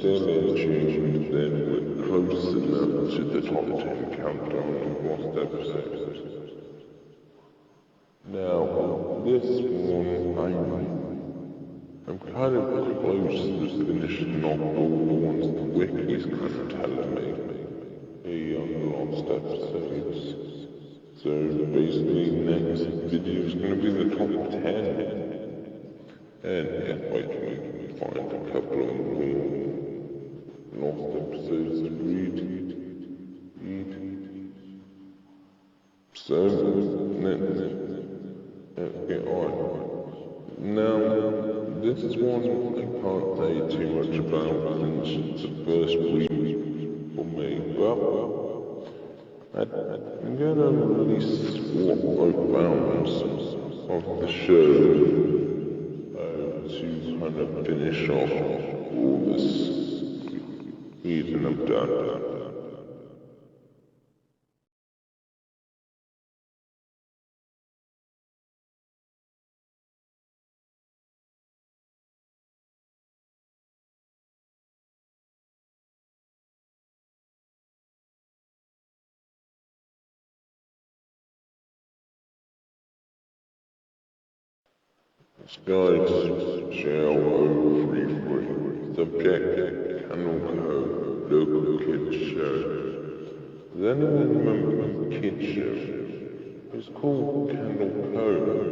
still in tune, then we're close enough to the top 10 countdown of lost episodes. Now, this one, I'm kind of close to finishing off all the ones the wiki's kind of telling me, the lost episodes. So basically, next video is going to be the top 10. And if I can find a couple of more lost episodes to read. So, let's get on. Now, this is one I can't say too much about since it's the first week for me, but I'm gonna release what I found of the show to kind of finish off all this reading I've done. Skies, Shell 033, Subject, Cannel Cove, Local Kids Show. Does anyone remember the kids show? It's called Candle Cove.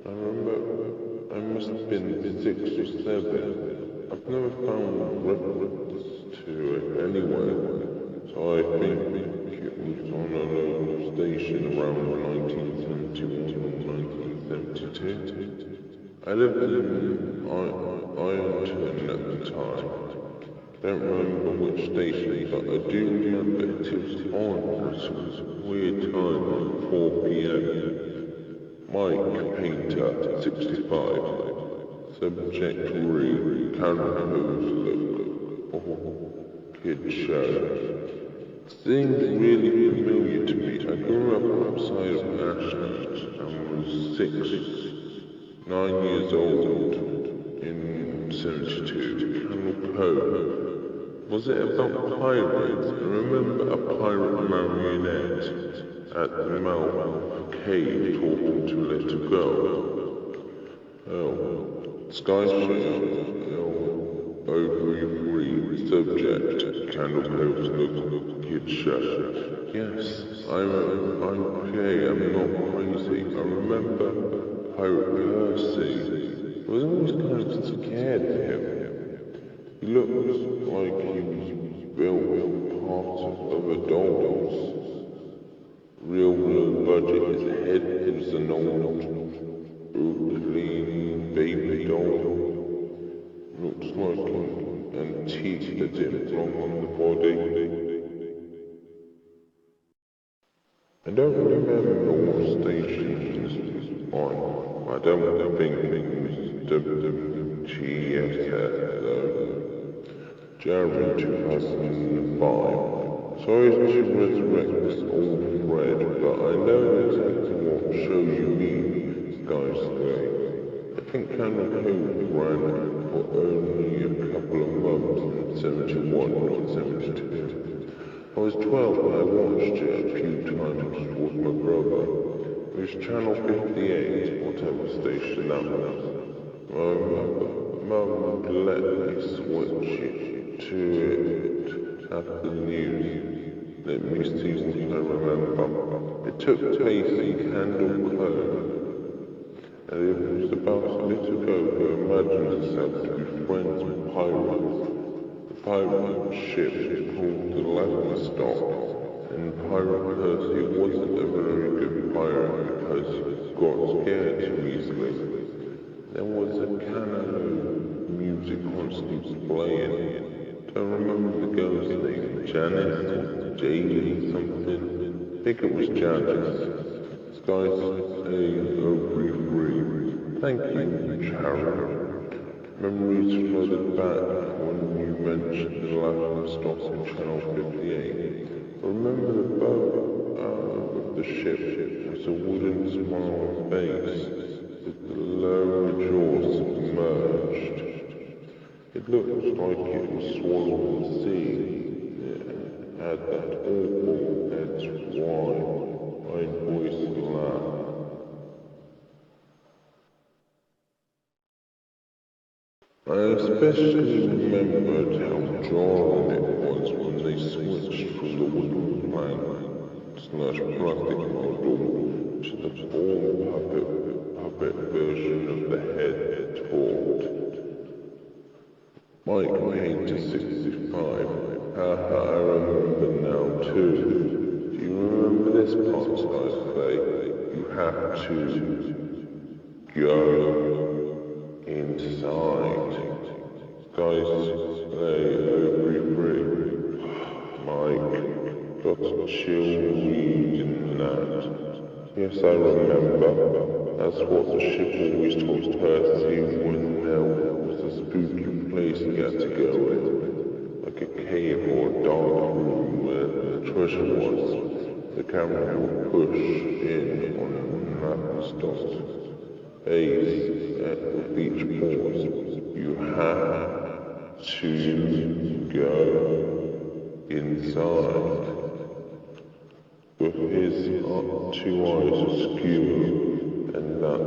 I remember I must have been 6 or 7. I've never found reference to it anyway, so I think it was on a local station around 1971 or 1972. I lived in Ironton at the time. Don't remember which station, but I do remember it was on at some weird time at 4 p.m. Mike Painter, 65. Subject Rue, Carol Cove, Kid Show. Seems really familiar to me. I grew up outside of Ashland and was 9 years old in 72. Candle Cove. Was it about pirates? I remember a pirate marionette at the mouth of a cave talking to a little girl. Oh, Sky Shell 033, Subject, Candle Cove's Local Kids Show. Yes, I'm okay, I'm not crazy. I remember Pirate Percy. I was always kind of scared of him. He looked like he was built part of a doll's real low budget. His head was an old, clean baby doll. Looks like an antique that didn't belong on the body. I don't remember what station this was on. I don't think it was WGSS though. January 2005. Sorry to resurrect this old thread, but I know exactly what show you mean, guys, today. I think Candle Cove ran for only a couple of months in 71 or 72. I was 12 when I watched it a few times with my brother. It was channel 58, whatever station that was. Mum would let me switch it to it after the news. Let me see what I remember. It took place in Candle Cove, and it was about a little girl who imagined herself to be friends with pirates. The pirate ship was called the Laverstock, and Pirate Percy wasn't a very good pirate because he got scared too easily. There was a canon music constantly playing. Don't remember the girl's name, Janice or Jade something. I think it was Janice. Skies A033. Thank you, Sharon. Memories flooded back when you mentioned the Laverstock in Channel 58. I remember the bow of the ship was a wooden smile face with the lower jaw submerged. It looked like it was swallowing the sea. It had that awful Ed's wide voice laugh. I especially remembered how jarring it was when they switched from the wooden plank/plastic model to the ball puppet version of the head taught. Mike paid to 65. Haha, I remember now too. Do you remember this part, Sky? You have to go inside. Guys, lay every brick. Mike got chill reading that. Yes, I remember. That's what the ship always told Percy when there was a spooky place he had to go in. Like a cave or a dark room where the treasure was. The camera would push in on Mapstock's face at each pause. You have to go inside. With his two eyes askew, and that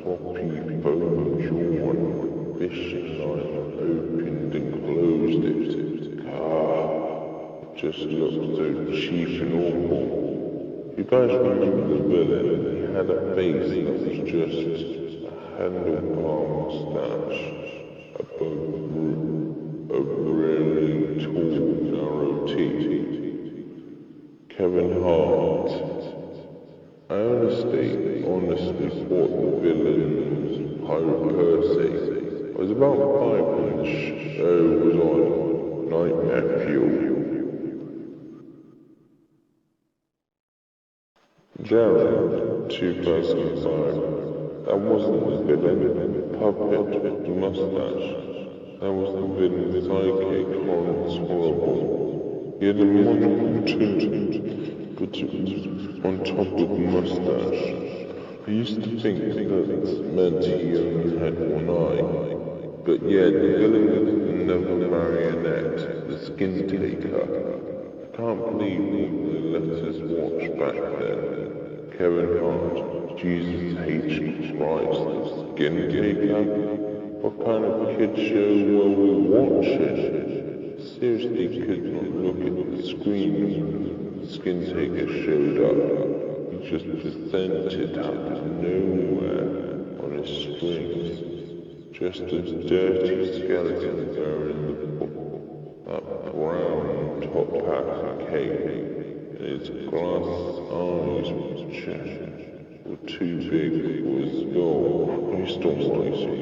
floppy bone jaw and fishing line opened and closed it. It just looked so cheap and awful. You guys remember the villain? He had a face that was just a handlebar mustache, a really tall, narrow teeth. Kevin Hart. I honestly thought the villain was Pirate Percy. I was about 5 when the show was on Nightmare Fuel. Jared, 2005. That wasn't the villain. Puppet with the mustache. That was the villain's sidekick, Lawrence Horrible. He had a monocle too, but it was on top of the mustache. I used to think that meant he only had one eye. But yeah, the villain was another marionette, the skin taker. I can't believe they let us watch back then. Kevin Hart, Jesus H. Christ, the skin taker? What kind of kid show were we watching? Seriously could not look at the screen when the skin taker showed up. He just presented out of nowhere on his strings. Just a dirty skeleton wearing that brown top hat and cape, and his glass eyes were too big for his skull. Christ almighty.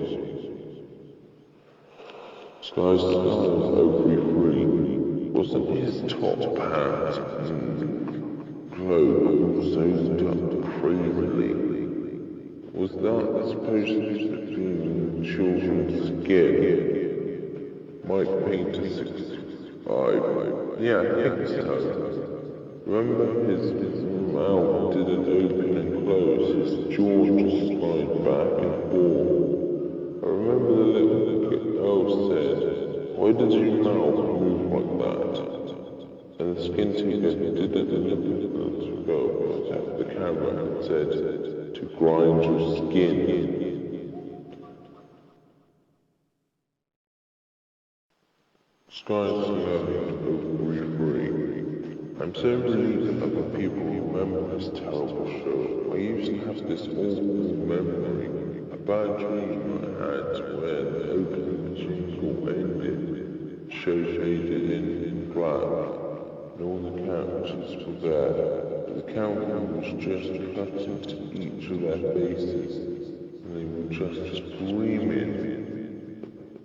Sky's every free. Wasn't his top hat and cloak sewed up crazily? Was that supposed to be children's skin? Mike paid to 65. Yeah, I think so. Remember his mouth didn't open and close, his jaw just slid back and forth. I remember the little girl said, "Why does your mouth move like that?" And the skin taker didn't look at the little girl, but at the camera and said, "To grind your skin." Sky's free. I'm so relieved that other people remember this terrible show. I used to have this awful memory. A bad dream I had when the opening jingle ended, show faded in black, and all the characters were there. The camera was just cut into each of their faces, and they were just screaming,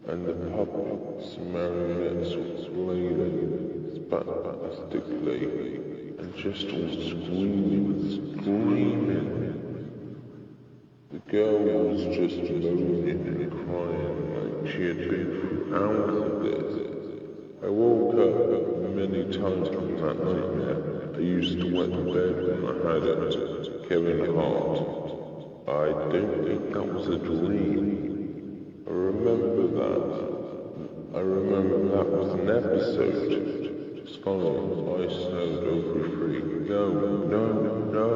and the puppets and marionettes were flailing spastically, and just all screaming. The girl was just moaning and crying like she had been through hours of this. I woke up many times from that nightmare. I used to wet the bed when I had it. Kevin Hart. I don't think that was a dream. I remember that I remember that was an episode. Scully, I snowed over free. No, no, no,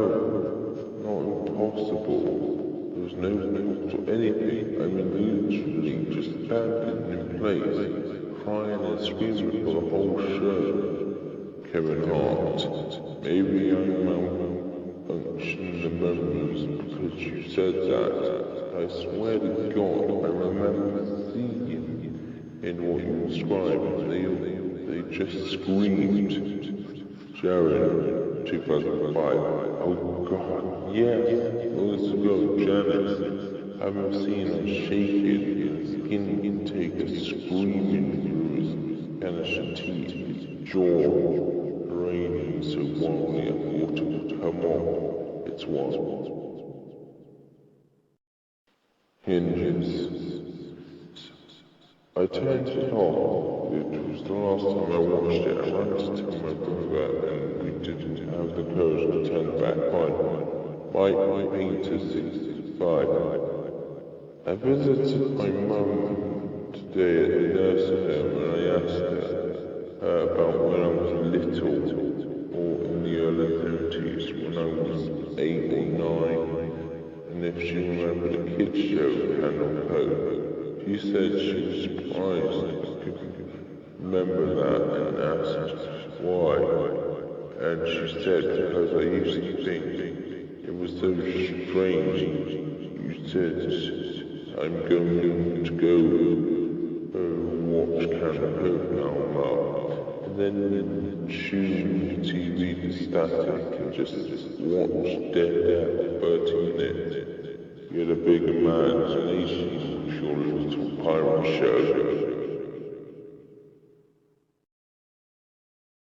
not impossible. There was no thought or anything. I mean, literally just standing in place, crying and screaming for the whole show. Kevin Hart, maybe I'm malfunctioning the memories because you said that. I swear to God, I remember seeing in what you described. They just screamed. Jared, 2005. Oh God, yes. Months ago, Janice. I've seen her shaking and skin intake to screaming through his Spanish teeth, jaw, raining so wildly I thought it would come off. It's one. Hinges. I turned it off. It was the last time I watched it. I ran to tell my brother and we didn't have the courage to turn it back on. Mike Painter 65. I visited my mum today at the nursing home and I asked her about when I was little, or in the early 30s, when I was 8 or 9, and if she remembered a kids show, Hand Cove. She said she was surprised I could remember that and asked why. And she said because I used to think it was so strange. You said I'm going to go watch Can Cove now, Mum. And then tune TV to static and just watch dead for 30 minutes. Get a big imagination with your little pirate show.